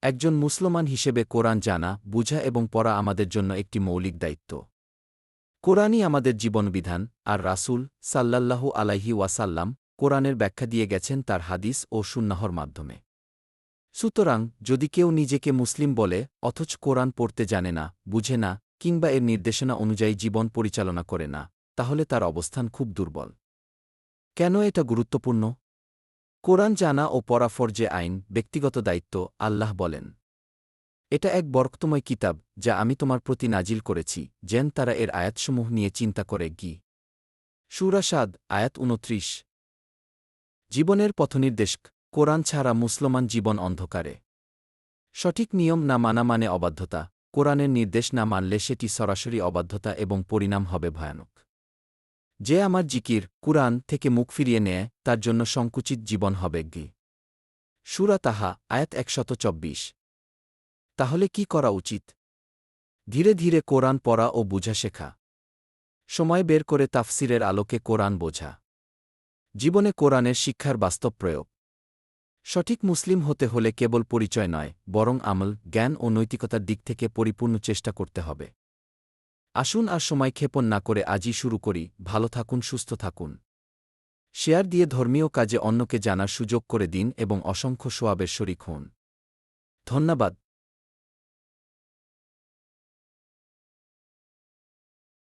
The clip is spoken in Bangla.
একজন মুসলমান হিসেবে কোরআন জানা, বুঝা এবং পড়া আমাদের জন্য একটি মৌলিক দায়িত্ব। কোরআনই আমাদের জীবনবিধান, আর রাসূল সাল্লাল্লাহু আলাইহি ওয়াসাল্লাম কোরআনের ব্যাখ্যা দিয়ে গেছেন তার হাদিস ও সুন্নাহর মাধ্যমে। সুতরাং যদি কেউ নিজেকে মুসলিম বলে অথচ কোরআন পড়তে জানে না, বুঝে না, কিংবা এর নির্দেশনা অনুযায়ী জীবন পরিচালনা করে না, তাহলে তার অবস্থান খুব দুর্বল। কেন এটা গুরুত্বপূর্ণ? কোরআন জানা ও পড়া ফরজে আইন, ব্যক্তিগত দায়িত্ব। আল্লাহ বলেন, এটা এক বরকতময় কিতাব যা আমি তোমার প্রতি নাজিল করেছি, যেন তারা এর আয়াতসমূহ নিয়ে চিন্তা করে। সূরা সাদ আয়াত ২৯। জীবনের পথনির্দেশ। কোরআন ছাড়া মুসলমান জীবন অন্ধকারে। সঠিক নিয়ম না মানা মানে অবাধ্যতা, কোরআনের নির্দেশ না মানলে সেটি সরাসরি অবাধ্যতা এবং পরিণাম হবে ভয়ানক। যে আমার জিকির কুরআন থেকে মুখ ফিরিয়ে নেয় তার জন্য সংকুচিত জীবন হবে। সূরা তাহা আয়াত ১২৪। তাহলে কি করা উচিত? ধীরে ধীরে কোরআন পড়া ও বুঝা শেখা। সময় বের করে তাফসিরের আলোকে কোরআন বোঝা। জীবনে কোরআনের শিক্ষার বাস্তব প্রয়োগ। সঠিক মুসলিম হতে হলে কেবল পরিচয় নয়, বরং আমল, জ্ঞান ও নৈতিকতার দিক থেকে পরিপূর্ণ চেষ্টা করতে হবে। আসুন আর সময় ক্ষেপণ না করে আজই শুরু করি। ভালো থাকুন, সুস্থ থাকুন। শেয়ার দিয়ে ধর্মীয় কাজে অন্যকে জানার সুযোগ করে দিন এবং অসংখ্য সোয়াবের শরিক হন। ধন্যবাদ।